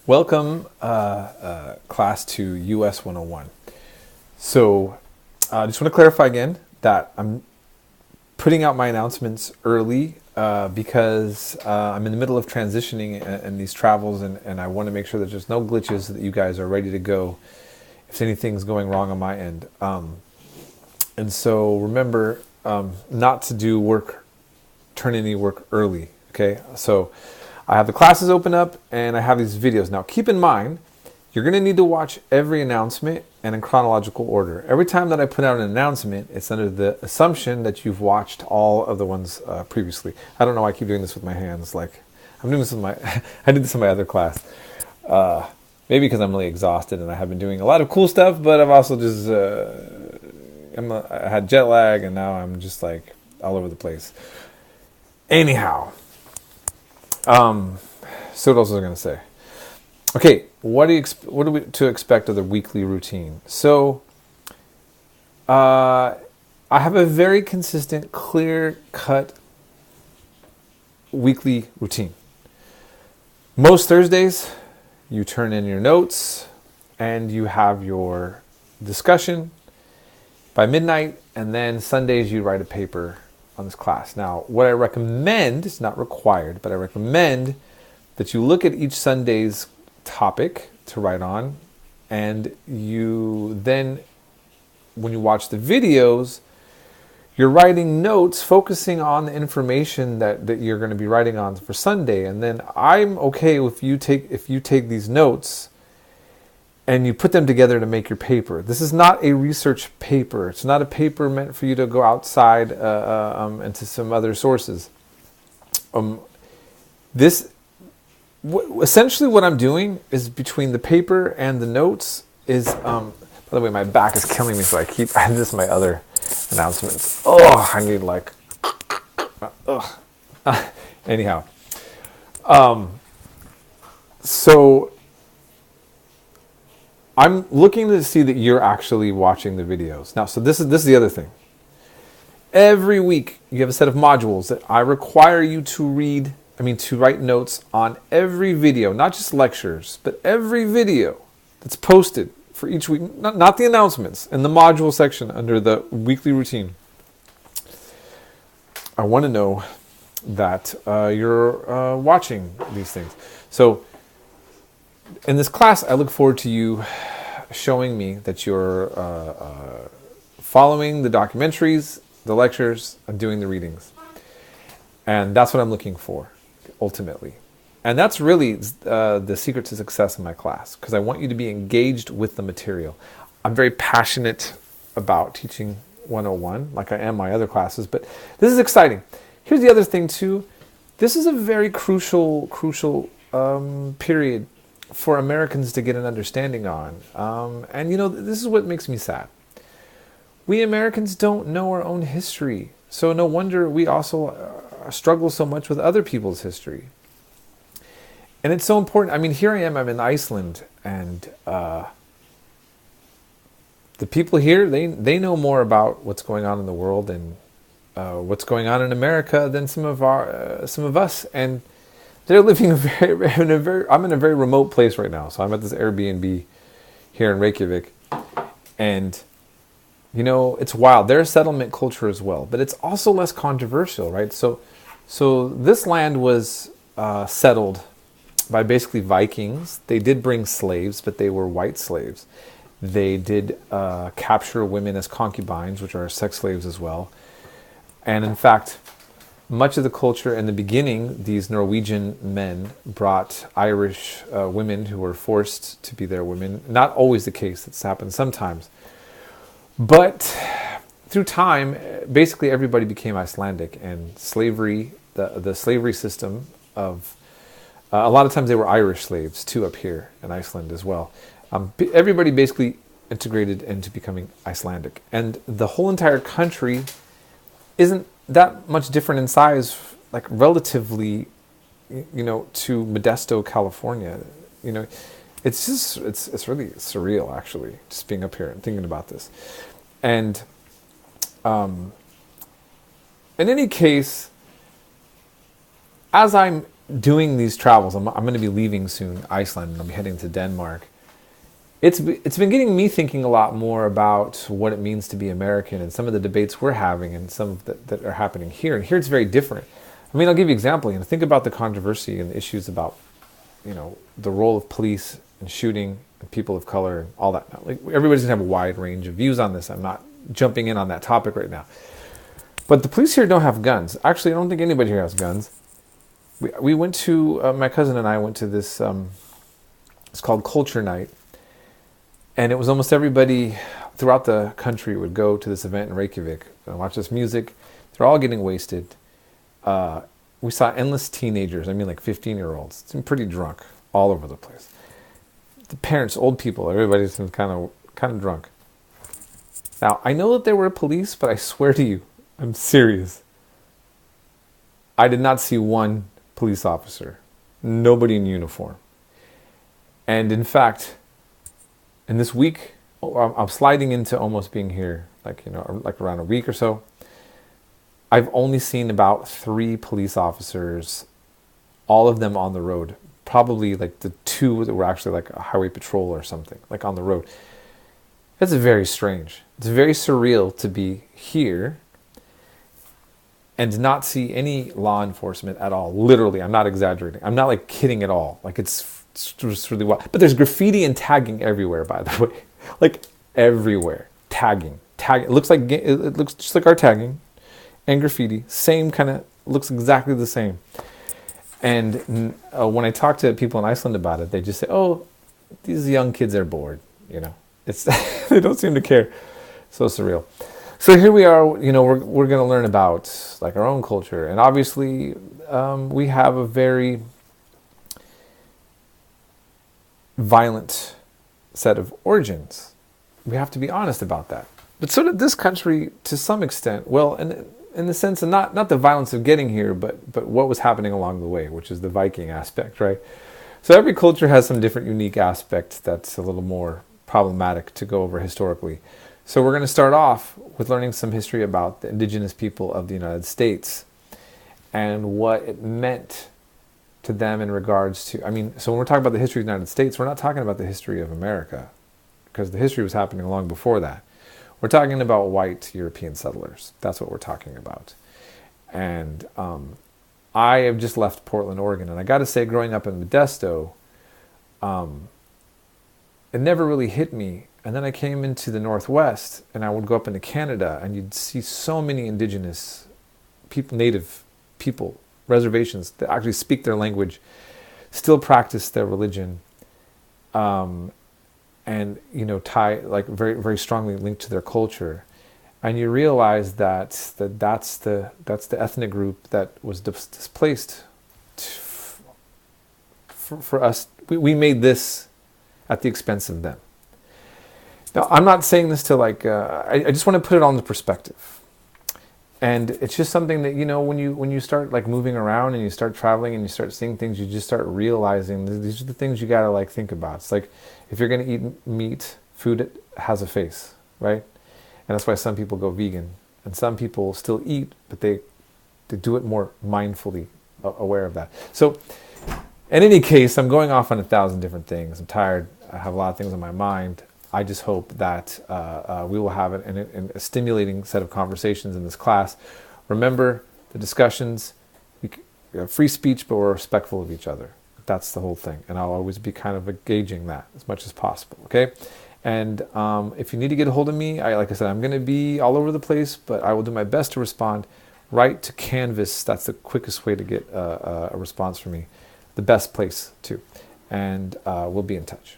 Welcome, class to US 101. So, I just want to clarify again that I'm putting out my announcements early because I'm in the middle of transitioning in these travels, and I want to make sure that there's no glitches, so that you guys are ready to go if anything's going wrong on my end. And so remember not to turn any work early, okay? So I have the classes open up and I have these videos. Now keep in mind, you're going to need to watch every announcement and in chronological order. Every time that I put out an announcement, it's under the assumption that you've watched all of the ones previously. I don't know why I keep doing this with my hands. Like, I'm doing this with I did this in my other class. Maybe because I'm really exhausted and I have been doing a lot of cool stuff, but I've also just, I had jet lag and now I'm just like all over the place. Anyhow. So what else was I going to say? Okay, what are we to expect of the weekly routine? So, I have a very consistent, clear-cut weekly routine. Most Thursdays, you turn in your notes and you have your discussion by midnight, and then Sundays you write a paper on this class. Now, what I recommend, it's not required, but I recommend that you look at each Sunday's topic to write on, and you then, when you watch the videos, you're writing notes focusing on the information that you're going to be writing on for Sunday. And then I'm okay if you take these notes and you put them together to make your paper. This is not a research paper. It's not a paper meant for you to go outside into some other sources. Essentially what I'm doing is, between the paper and the notes is, by the way, my back is killing me, so I this is my other announcements. Oh, I need anyhow. So I'm looking to see that you're actually watching the videos. Now, so this is the other thing. Every week you have a set of modules that I require you to write notes on every video, not just lectures, but every video that's posted for each week, not the announcements, in the module section under the weekly routine. I want to know that you're watching these things. So in this class, I look forward to you showing me that you're following the documentaries, the lectures, and doing the readings. And that's what I'm looking for, ultimately. And that's really the secret to success in my class, because I want you to be engaged with the material. I'm very passionate about teaching 101, like I am my other classes, but this is exciting. Here's the other thing, too. This is a very crucial period for Americans to get an understanding on. And this is what makes me sad. We Americans don't know our own history. So no wonder we also struggle so much with other people's history. And it's so important. I mean, here I am, I'm in Iceland, and the people here, they know more about what's going on in the world and what's going on in America than some of us. And they're living I'm in a very remote place right now. So I'm at this Airbnb here in Reykjavik. And, it's wild. They're a settlement culture as well. But it's also less controversial, right? So this land was settled by basically Vikings. They did bring slaves, but they were white slaves. They did capture women as concubines, which are sex slaves as well. And in fact, much of the culture in the beginning, these Norwegian men brought Irish women who were forced to be their women. Not always the case. It's happened sometimes. But through time, basically everybody became Icelandic, and slavery, the slavery system of, a lot of times they were Irish slaves too up here in Iceland as well. Everybody basically integrated into becoming Icelandic. And the whole entire country isn't that much different in size, like relatively, to Modesto, California. It's really surreal, actually, just being up here and thinking about this. And in any case, as I'm doing these travels, I'm going to be leaving soon Iceland, and I'll be heading to Denmark. It's been getting me thinking a lot more about what it means to be American, and some of the debates we're having, and some of that are happening here. And here it's very different. I mean, I'll give you an example. Think about the controversy and the issues about, the role of police and shooting and people of color and all that. Like, everybody's gonna have a wide range of views on this. I'm not jumping in on that topic right now. But the police here don't have guns. Actually, I don't think anybody here has guns. We went to, my cousin and I went to this, it's called Culture Night. And it was almost everybody throughout the country would go to this event in Reykjavik and watch this music. They're all getting wasted. We saw endless teenagers, like 15-year-olds, pretty drunk all over the place. The parents, old people, everybody's kind of drunk. Now, I know that there were police, but I swear to you, I'm serious. I did not see one police officer, nobody in uniform. And in fact, in this week, I'm sliding into almost being here, like around a week or so. I've only seen about 3 police officers, all of them on the road. Probably like the 2 that were actually like a highway patrol or something, like on the road. It's very strange. It's very surreal to be here and not see any law enforcement at all. Literally, I'm not exaggerating. I'm not like kidding at all. Like it's just really wild. But there's graffiti and tagging everywhere, by the way. Like everywhere. Tagging. It looks just like our tagging and graffiti. Same kind of, looks exactly the same. And when I talk to people in Iceland about it, they just say, "Oh, these young kids are bored." It's they don't seem to care. So surreal. So here we are. We're going to learn about like our own culture, and obviously we have a very violent set of origins. We have to be honest about that. But so did this country to some extent. Well, in the sense of not the violence of getting here, but what was happening along the way, which is the Viking aspect, right? So every culture has some different unique aspect that's a little more problematic to go over historically. So we're going to start off with learning some history about the indigenous people of the United States and what it meant to them in regards to, so when we're talking about the history of the United States, we're not talking about the history of America, because the history was happening long before that. We're talking about white European settlers. That's what we're talking about. And I have just left Portland, Oregon, and I got to say, growing up in Modesto, it never really hit me. And then I came into the Northwest, and I would go up into Canada, and you'd see so many indigenous people, native people, reservations that actually speak their language, still practice their religion, and tie like very, very strongly linked to their culture. And you realize that's the ethnic group that was displaced for us. We made this at the expense of them. Now, I'm not saying this to I just want to put it on the perspective. And it's just something that, when you start like moving around and you start traveling and you start seeing things, you just start realizing these are the things you got to like think about. It's like, if you're going to eat meat, food has a face, right? And that's why some people go vegan, and some people still eat, but they do it more mindfully, aware of that. So in any case, I'm going off on 1,000 different things. I'm tired. I have a lot of things on my mind. I just hope that we will have a stimulating set of conversations in this class. Remember, the discussions, we have free speech, but we're respectful of each other. That's the whole thing. And I'll always be kind of gauging that as much as possible, okay? And if you need to get a hold of me, like I said, I'm going to be all over the place, but I will do my best to respond right to Canvas. That's the quickest way to get a response from me. The best place, too. And we'll be in touch.